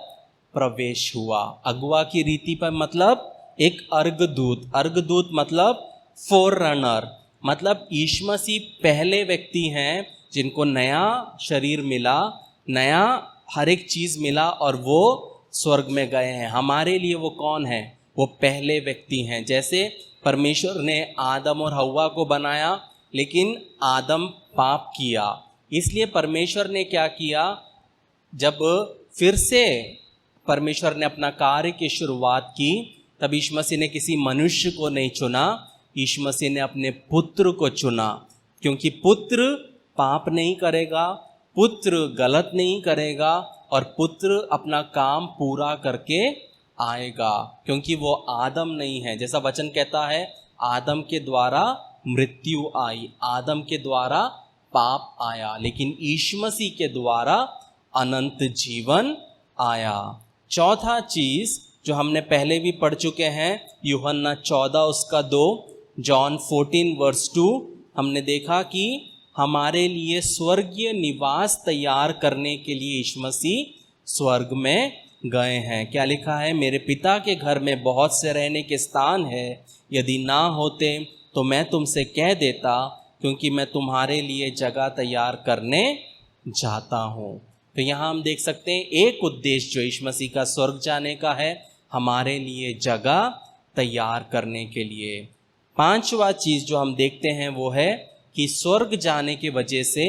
प्रवेश हुआ। अगुआ की रीति पर मतलब एक अर्घदूत। अर्घदूत मतलब फोररनर, मतलब यीशु मसीह पहले व्यक्ति हैं जिनको नया शरीर मिला, नया हर एक चीज़ मिला और वो स्वर्ग में गए हैं। हमारे लिए वो कौन है? वो पहले व्यक्ति हैं। जैसे परमेश्वर ने आदम और हव्वा को बनाया, लेकिन आदम पाप किया, इसलिए परमेश्वर ने क्या किया? जब फिर से परमेश्वर ने अपना कार्य की शुरुआत की, तब यीशु मसीह ने किसी मनुष्य को नहीं चुना, यीशु मसीह ने अपने पुत्र को चुना। क्योंकि पुत्र पाप नहीं करेगा, पुत्र गलत नहीं करेगा और पुत्र अपना काम पूरा करके आएगा, क्योंकि वो आदम नहीं है। जैसा वचन कहता है, आदम के द्वारा मृत्यु आई, आदम के द्वारा पाप आया, लेकिन यीशु मसीह के द्वारा अनंत जीवन आया। चौथा चीज़ जो हमने पहले भी पढ़ चुके हैं, यूहन्ना 14 उसका 2, जॉन 14 वर्स 2, हमने देखा कि हमारे लिए स्वर्गीय निवास तैयार करने के लिए यीशु मसीह स्वर्ग में गए हैं। क्या लिखा है? मेरे पिता के घर में बहुत से रहने के स्थान है, यदि ना होते तो मैं तुमसे कह देता, क्योंकि मैं तुम्हारे लिए जगह तैयार करने जाता हूँ। तो यहाँ हम देख सकते हैं एक उद्देश्य जो यीशु मसीह का स्वर्ग जाने का है, हमारे लिए जगह तैयार करने के लिए। पांचवा चीज़ जो हम देखते हैं वो है कि स्वर्ग जाने की वजह से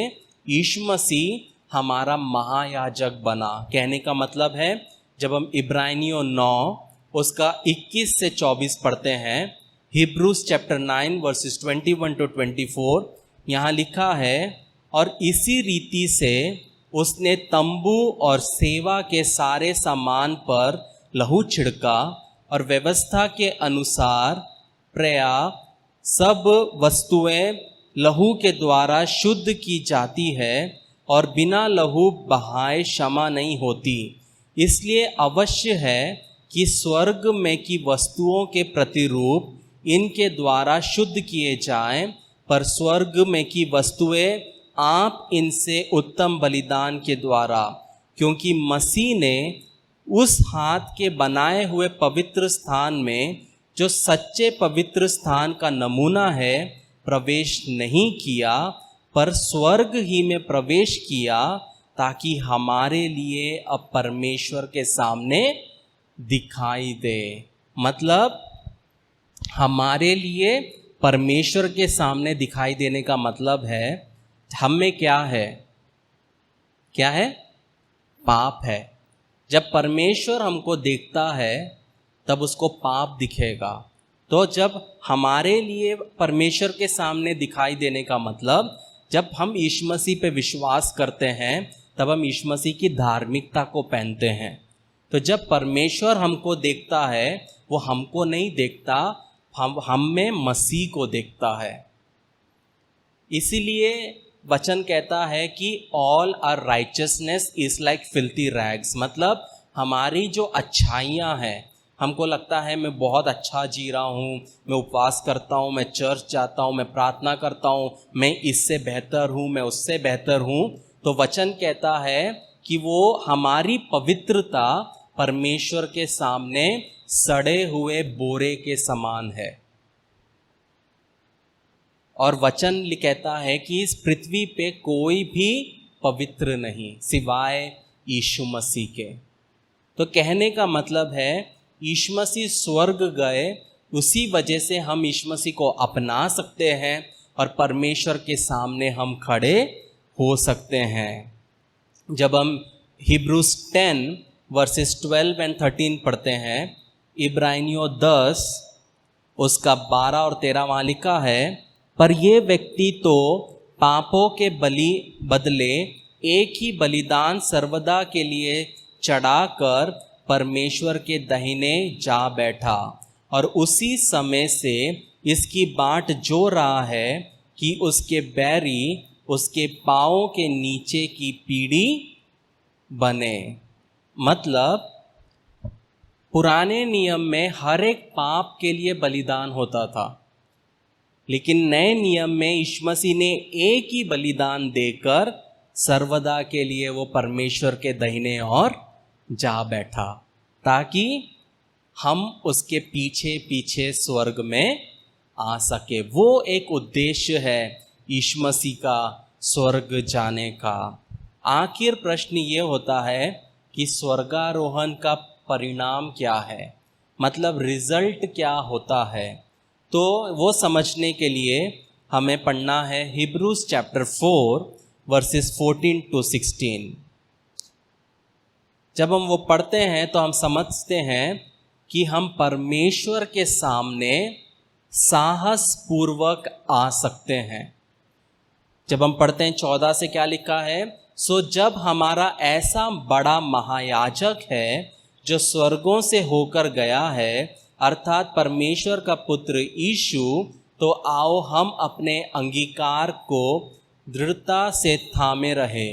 यीशु मसीह हमारा महायाजक बना। कहने का मतलब है, जब हम इब्रानियों 9 उसका 21 से 24 पढ़ते हैं, हिब्रूज चैप्टर 9 वर्सेस 21 to 24, यहाँ लिखा है, और इसी रीति से उसने तंबू और सेवा के सारे सामान पर लहू छिड़का और व्यवस्था के अनुसार पर्याप्त सब वस्तुएं लहू के द्वारा शुद्ध की जाती है और बिना लहू बहाए क्षमा नहीं होती। इसलिए अवश्य है कि स्वर्ग में की वस्तुओं के प्रतिरूप इनके द्वारा शुद्ध किए जाएं, पर स्वर्ग में की वस्तुएं आप इनसे उत्तम बलिदान के द्वारा, क्योंकि मसीह ने उस हाथ के बनाए हुए पवित्र स्थान में, जो सच्चे पवित्र स्थान का नमूना है, प्रवेश नहीं किया, पर स्वर्ग ही में प्रवेश किया, ताकि हमारे लिए अब परमेश्वर के सामने दिखाई दे। मतलब हमारे लिए परमेश्वर के सामने दिखाई देने का मतलब है, हम में क्या है? क्या है? पाप है। जब परमेश्वर हमको देखता है तब उसको पाप दिखेगा। तो जब हमारे लिए परमेश्वर के सामने दिखाई देने का मतलब, जब हम यीशु मसीह पे विश्वास करते हैं तब हम यीशु मसीह की धार्मिकता को पहनते हैं। तो जब परमेश्वर हमको देखता है, वो हमको नहीं देखता, हम में मसीह को देखता है। इसीलिए वचन कहता है कि all our righteousness is like filthy rags, मतलब हमारी जो अच्छाइयाँ हैं, हमको लगता है मैं बहुत अच्छा जी रहा हूँ, मैं उपवास करता हूँ, मैं चर्च जाता हूँ, मैं प्रार्थना करता हूँ, मैं इससे बेहतर हूँ, मैं उससे बेहतर हूँ। तो वचन कहता है कि वो हमारी पवित्रता परमेश्वर के सामने सड़े हुए बोरे के समान है। और वचन कहता है कि इस पृथ्वी पे कोई भी पवित्र नहीं सिवाय यीशु मसीह के। तो कहने का मतलब है, यीशु मसीह स्वर्ग गए, उसी वजह से हम यीशु मसीह को अपना सकते हैं और परमेश्वर के सामने हम खड़े हो सकते हैं। जब हम हिब्रूज 10 वर्सेस 12 and 13 पढ़ते हैं, इब्रानियों 10 उसका 12 और 13 वहाँ लिखा है, पर ये व्यक्ति तो पापों के बदले एक ही बलिदान सर्वदा के लिए चढ़ाकर परमेश्वर के दाहिने जा बैठा, और उसी समय से इसकी बाट जो रहा है कि उसके बैरी उसके पाँवों के नीचे की पीढ़ी बने। मतलब पुराने नियम में हर एक पाप के लिए बलिदान होता था, लेकिन नए नियम में यीशु मसीह ने एक ही बलिदान देकर सर्वदा के लिए वो परमेश्वर के दाहिने ओर जा बैठा, ताकि हम उसके पीछे पीछे स्वर्ग में आ सके। वो एक उद्देश्य है यीशु मसीह का स्वर्ग जाने का। आखिर प्रश्न ये होता है कि स्वर्गारोहण का परिणाम क्या है, मतलब रिजल्ट क्या होता है। तो वो समझने के लिए हमें पढ़ना है हिब्रूज चैप्टर 4 वर्सेस 14 to 16। जब हम वो पढ़ते हैं तो हम समझते हैं कि हम परमेश्वर के सामने साहस पूर्वक आ सकते हैं। जब हम पढ़ते हैं 14 से क्या लिखा है, सो जब हमारा ऐसा बड़ा महायाजक है जो स्वर्गों से होकर गया है, अर्थात परमेश्वर का पुत्र यीशु, तो आओ हम अपने अंगीकार को दृढ़ता से थामे रहे,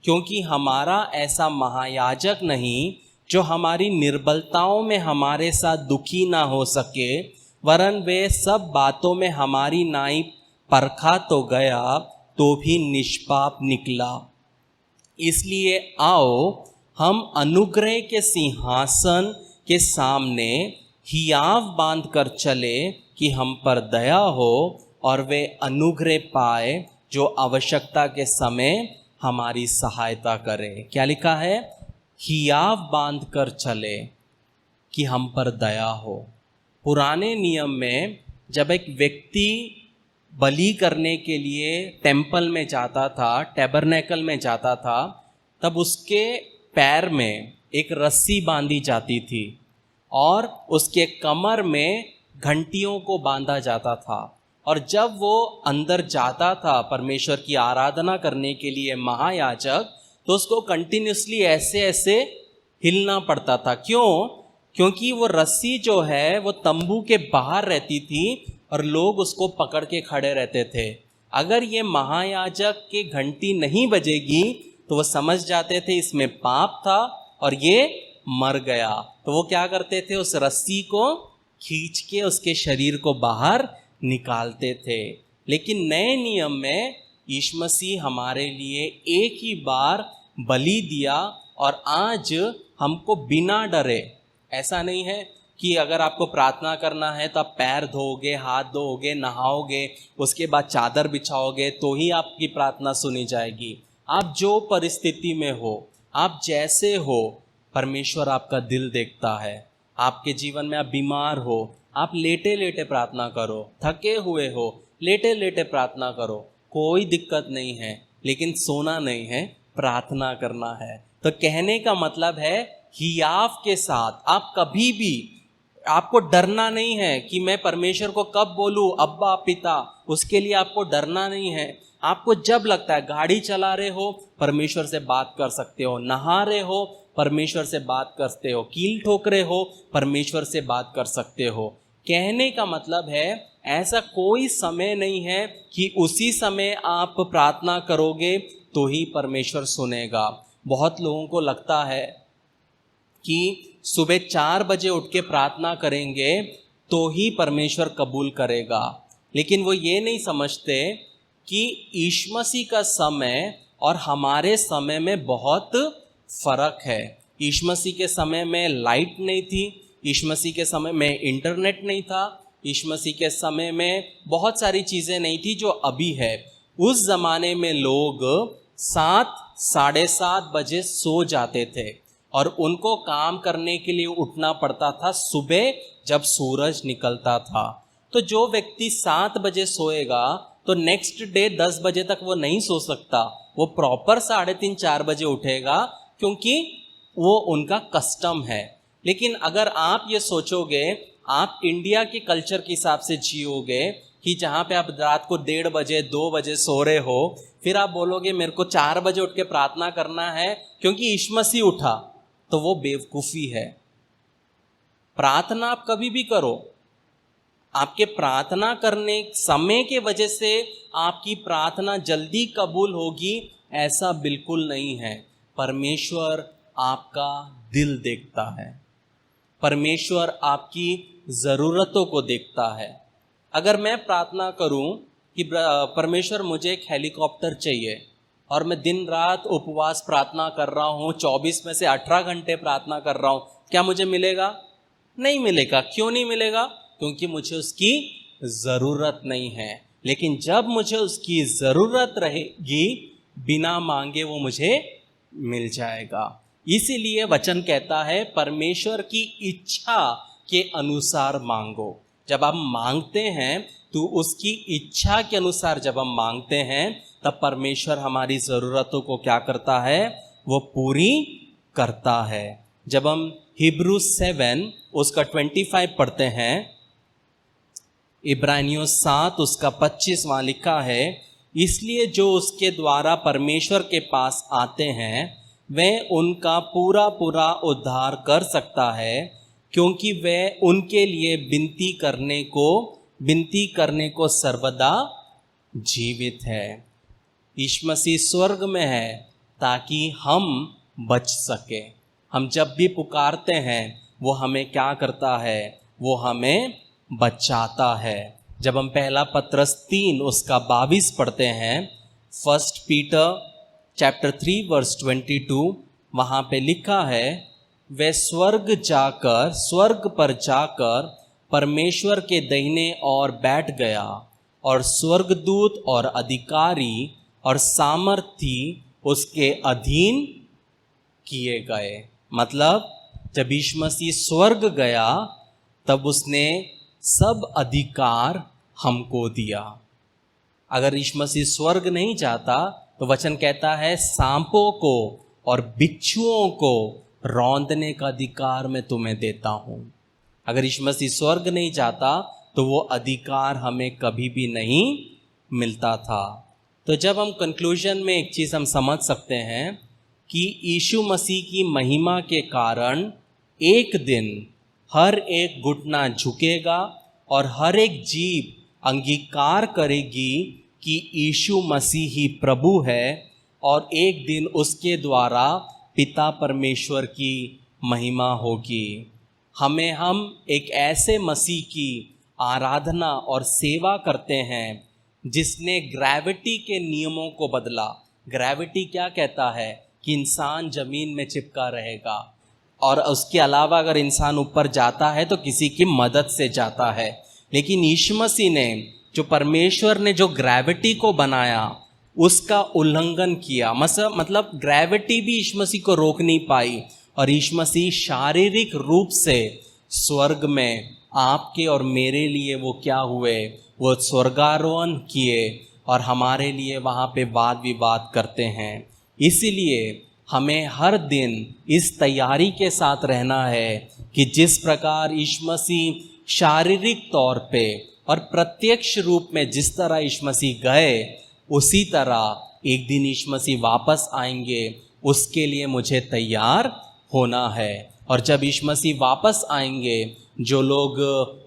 क्योंकि हमारा ऐसा महायाजक नहीं जो हमारी निर्बलताओं में हमारे साथ दुखी ना हो सके, वरन वे सब बातों में हमारी नाई परखा तो गया तो भी निष्पाप निकला। इसलिए आओ हम अनुग्रह के सिंहासन के सामने हियाव बांध कर चले कि हम पर दया हो और वे अनुग्रह पाए जो आवश्यकता के समय हमारी सहायता करे। क्या लिखा है? हियाव बांध कर चले कि हम पर दया हो। पुराने नियम में जब एक व्यक्ति बलि करने के लिए टेम्पल में जाता था, टैबरनेकल में जाता था, तब उसके पैर में एक रस्सी बांधी जाती थी और उसके कमर में घंटियों को बांधा जाता था। और जब वो अंदर जाता था परमेश्वर की आराधना करने के लिए महायाजक, तो उसको कंटिन्यूसली ऐसे ऐसे हिलना पड़ता था। क्यों? क्योंकि वो रस्सी जो है वो तंबू के बाहर रहती थी और लोग उसको पकड़ के खड़े रहते थे। अगर ये महायाजक की घंटी नहीं बजेगी तो वो समझ जाते थे इसमें पाप था और ये मर गया। तो वो क्या करते थे, उस रस्सी को खींच के उसके शरीर को बाहर निकालते थे। लेकिन नए नियम में यीशु मसीह हमारे लिए एक ही बार बलि दिया और आज हमको बिना डरे, ऐसा नहीं है कि अगर आपको प्रार्थना करना है तो आप पैर धोओगे, हाथ धोओगे, नहाओगे, उसके बाद चादर बिछाओगे तो ही आपकी प्रार्थना सुनी जाएगी। आप जो परिस्थिति में हो, आप जैसे हो, परमेश्वर आपका दिल देखता है। आपके जीवन में आप बीमार हो, आप लेटे लेटे प्रार्थना करो, थके हुए हो, लेटे लेटे प्रार्थना करो, कोई दिक्कत नहीं है, लेकिन सोना नहीं है, प्रार्थना करना है। तो कहने का मतलब है हियाव के साथ आप कभी भी, आपको डरना नहीं है कि मैं परमेश्वर को कब बोलूं अब्बा पिता, उसके लिए आपको डरना नहीं है। आपको जब लगता है, गाड़ी चला रहे हो परमेश्वर से बात कर सकते हो, नहा रहे हो परमेश्वर से बात करते हो, कील ठोक रहे हो परमेश्वर से बात कर सकते हो। कहने का मतलब है ऐसा कोई समय नहीं है कि उसी समय आप प्रार्थना करोगे तो ही परमेश्वर सुनेगा। बहुत लोगों को लगता है कि सुबह 4 बजे उठ के प्रार्थना करेंगे तो ही परमेश्वर कबूल करेगा, लेकिन वो ये नहीं समझते कि यीशु मसीह का समय और हमारे समय में बहुत फ़र्क है। यीशु मसीह के समय में लाइट नहीं थी, यीशु मसीह के समय में इंटरनेट नहीं था, यीशु मसीह के समय में बहुत सारी चीज़ें नहीं थी जो अभी है। उस ज़माने में लोग 7, 7:30 बजे सो जाते थे और उनको काम करने के लिए उठना पड़ता था सुबह जब सूरज निकलता था। तो जो व्यक्ति 7 बजे सोएगा तो नेक्स्ट डे 10 बजे तक वो नहीं सो सकता, वो प्रॉपर 3:30, 4 बजे उठेगा, क्योंकि वो उनका कस्टम है। लेकिन अगर आप ये सोचोगे आप इंडिया के कल्चर के हिसाब से जियोगे कि जहाँ पे आप रात को 1:30 बजे 2 बजे सो रहे हो, फिर आप बोलोगे मेरे को 4 बजे उठ के प्रार्थना करना है क्योंकि यीशु मसीह उठा, तो वो बेवकूफ़ी है। प्रार्थना आप कभी भी करो, आपके प्रार्थना करने समय के वजह से आपकी प्रार्थना जल्दी कबूल होगी, ऐसा बिल्कुल नहीं है। परमेश्वर आपका दिल देखता है, परमेश्वर आपकी ज़रूरतों को देखता है। अगर मैं प्रार्थना करूं कि परमेश्वर मुझे एक हेलीकॉप्टर चाहिए और मैं दिन रात उपवास प्रार्थना कर रहा हूं, 24 में से 18 घंटे प्रार्थना कर रहा हूं, क्या मुझे मिलेगा? नहीं मिलेगा। क्यों नहीं मिलेगा? क्योंकि मुझे उसकी ज़रूरत नहीं है। लेकिन जब मुझे उसकी ज़रूरत रहेगी, बिना मांगे वो मुझे मिल जाएगा। इसीलिए वचन कहता है परमेश्वर की इच्छा के अनुसार मांगो। जब आप मांगते हैं तो उसकी इच्छा के अनुसार जब हम मांगते हैं, तब परमेश्वर हमारी ज़रूरतों को क्या करता है? वो पूरी करता है। जब हम हिब्रू 7 उसका 25 पढ़ते हैं, इब्रानियों 7 उसका 25 वहाँ लिखा है, इसलिए जो उसके द्वारा परमेश्वर के पास आते हैं वह उनका पूरा पूरा उद्धार कर सकता है, क्योंकि वह उनके लिए विनती करने को सर्वदा जीवित है। यीशु मसीह स्वर्ग में है ताकि हम बच सके। हम जब भी पुकारते हैं वो हमें क्या करता है? वो हमें बचाता है। जब हम पहला पत्रस 3 उसका 22 पढ़ते हैं, 1 पीटर चैप्टर 3 वर्स 22, वहाँ पे लिखा है, वे स्वर्ग पर जाकर परमेश्वर के दाहिने ओर बैठ गया और स्वर्गदूत और अधिकारी और सामर्थी उसके अधीन किए गए। मतलब जब यीशु मसीह स्वर्ग गया तब उसने सब अधिकार हमको दिया। अगर यीशु मसीह स्वर्ग नहीं जाता तो वचन कहता है सांपों को और बिच्छुओं को रौंदने का अधिकार मैं तुम्हें देता हूँ। अगर यीशु मसीह स्वर्ग नहीं जाता तो वो अधिकार हमें कभी भी नहीं मिलता था। तो जब हम कंक्लूजन में एक चीज़ हम समझ सकते हैं कि यीशु मसीह की महिमा के कारण एक दिन हर एक घुटना झुकेगा और हर एक जीभ अंगीकार करेगी कि यीशु मसीह ही प्रभु है, और एक दिन उसके द्वारा पिता परमेश्वर की महिमा होगी। हम एक ऐसे मसीह की आराधना और सेवा करते हैं जिसने ग्रेविटी के नियमों को बदला। ग्रेविटी क्या कहता है? कि इंसान ज़मीन में चिपका रहेगा, और उसके अलावा अगर इंसान ऊपर जाता है तो किसी की मदद से जाता है। लेकिन यीशु मसीह ने, जो परमेश्वर ने जो ग्रेविटी को बनाया, उसका उल्लंघन किया। मतलब ग्रेविटी भी यीशु मसीह को रोक नहीं पाई, और यीशु मसीह शारीरिक रूप से स्वर्ग में आपके और मेरे लिए वो क्या हुए? वो स्वर्गारोहण किए और हमारे लिए वहाँ पे वाद विवाद करते हैं। इसीलिए हमें हर दिन इस तैयारी के साथ रहना है कि जिस प्रकार यीशु मसीह शारीरिक तौर पे और प्रत्यक्ष रूप में जिस तरह यीशु मसीह गए, उसी तरह एक दिन यीशु मसीह वापस आएंगे। उसके लिए मुझे तैयार होना है। और जब यीशु मसीह वापस आएंगे, जो लोग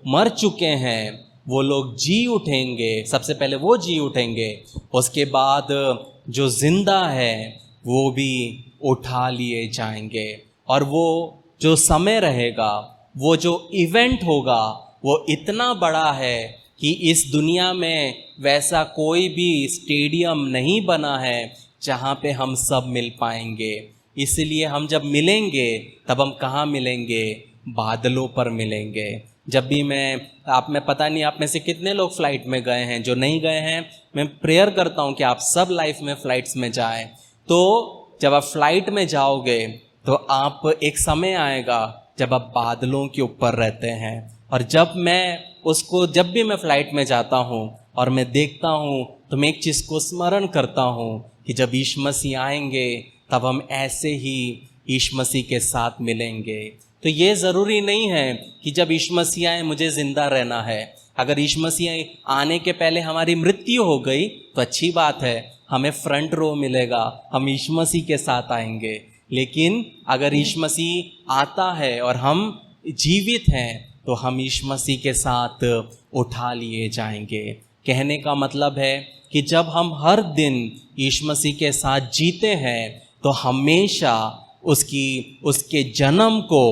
मर चुके हैं वो लोग जी उठेंगे। सबसे पहले वो जी उठेंगे, उसके बाद जो जिंदा है वो भी उठा लिए जाएंगे। और वो जो समय रहेगा, वो जो इवेंट होगा, वो इतना बड़ा है कि इस दुनिया में वैसा कोई भी स्टेडियम नहीं बना है जहाँ पे हम सब मिल पाएंगे। इसलिए हम जब मिलेंगे तब हम कहाँ मिलेंगे? बादलों पर मिलेंगे। जब भी आप में पता नहीं आप में से कितने लोग फ़्लाइट में गए हैं, जो नहीं गए हैं मैं प्रेयर करता हूँ कि आप सब लाइफ में फ़्लाइट्स में जाएं। तो जब आप फ्लाइट में जाओगे तो आप एक समय आएगा जब आप बादलों के ऊपर रहते हैं। और जब भी मैं फ़्लाइट में जाता हूँ और मैं देखता हूँ तो मैं एक चीज़ को स्मरण करता हूँ कि जब यीशु मसीह आएंगे तब हम ऐसे ही यीशु मसीह के साथ मिलेंगे। तो ये ज़रूरी नहीं है कि जब यीशु मसीह आए मुझे ज़िंदा रहना है। अगर यीशु मसीह आने के पहले हमारी मृत्यु हो गई तो अच्छी बात है, हमें फ्रंट रो मिलेगा, हम यीशु मसीह के साथ आएंगे। लेकिन अगर यीशु मसीह आता है और हम जीवित हैं तो हम यीशु मसीह के साथ उठा लिए जाएंगे। कहने का मतलब है कि जब हम हर दिन यीशु मसीह के साथ जीते हैं तो हमेशा उसके जन्म को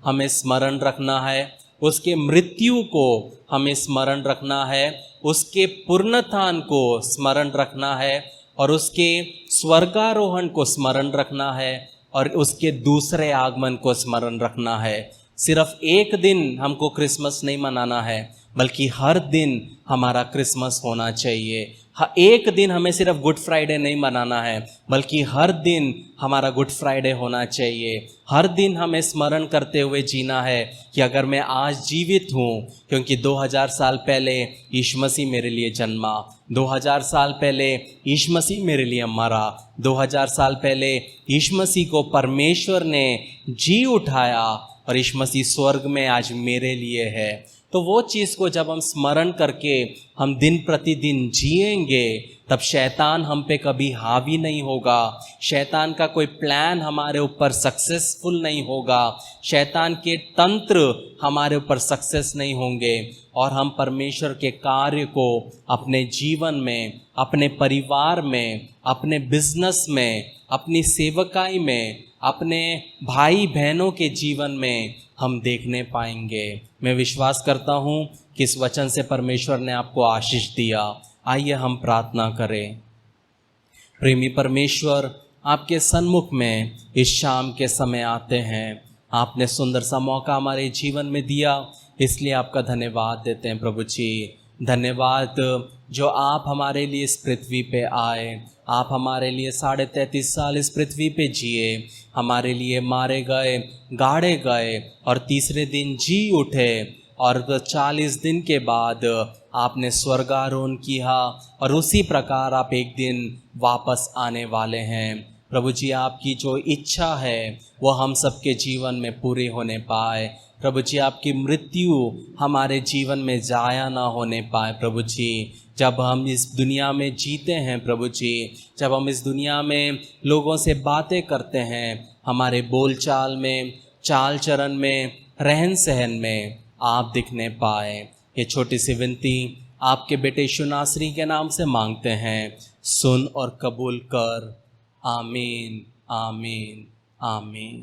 हमें स्मरण रखना है, उसके मृत्यु को हमें स्मरण रखना है, उसके पुनरुत्थान को स्मरण रखना है और उसके स्वर्गारोहण को स्मरण रखना है और उसके दूसरे आगमन को स्मरण रखना है। सिर्फ एक दिन हमको क्रिसमस नहीं मनाना है, बल्कि हर दिन हमारा क्रिसमस होना चाहिए। एक दिन हमें सिर्फ गुड फ्राइडे नहीं मनाना है, बल्कि हर दिन हमारा गुड फ्राइडे होना चाहिए। हर दिन हमें स्मरण करते हुए जीना है कि अगर मैं आज जीवित हूँ, क्योंकि 2000 साल पहले यीशु मसीह मेरे लिए जन्मा, 2000 साल पहले यीशु मसीह मेरे लिए मरा, 2000 साल पहले यीशु मसीह को परमेश्वर ने जी उठाया और यीशु मसीह स्वर्ग में आज मेरे लिए है। तो वो चीज़ को जब हम स्मरण करके हम दिन प्रतिदिन जिएंगे, तब शैतान हम पे कभी हावी नहीं होगा, शैतान का कोई प्लान हमारे ऊपर सक्सेसफुल नहीं होगा, शैतान के तंत्र हमारे ऊपर सक्सेस नहीं होंगे और हम परमेश्वर के कार्य को अपने जीवन में, अपने परिवार में, अपने बिजनेस में, अपनी सेवकाई में, अपने भाई बहनों के जीवन में हम देखने पाएंगे। मैं विश्वास करता हूँ कि इस वचन से परमेश्वर ने आपको आशीष दिया। आइए हम प्रार्थना करें। प्रेमी परमेश्वर, आपके सन्मुख में इस शाम के समय आते हैं। आपने सुंदर सा मौका हमारे जीवन में दिया, इसलिए आपका धन्यवाद देते हैं प्रभु जी। धन्यवाद जो आप हमारे लिए इस पृथ्वी पे आए, आप हमारे लिए 33.5 साल इस पृथ्वी पे जिए, हमारे लिए मारे गए, गाड़े गए और तीसरे दिन जी उठे और 40 दिन के बाद आपने स्वर्गारोहण किया और उसी प्रकार आप एक दिन वापस आने वाले हैं। प्रभु जी, आपकी जो इच्छा है वो हम सबके जीवन में पूरी होने पाए। प्रभु जी, आपकी मृत्यु हमारे जीवन में जाया ना होने पाए। प्रभु जी, जब हम इस दुनिया में जीते हैं प्रभु जी, जब हम इस दुनिया में लोगों से बातें करते हैं, हमारे बोलचाल में, चाल चरण में, रहन सहन में आप दिखने पाए। ये छोटी सी विनती आपके बेटे यीशु नासरी के नाम से मांगते हैं, सुन और कबूल कर। आमीन, आमीन, आमीन।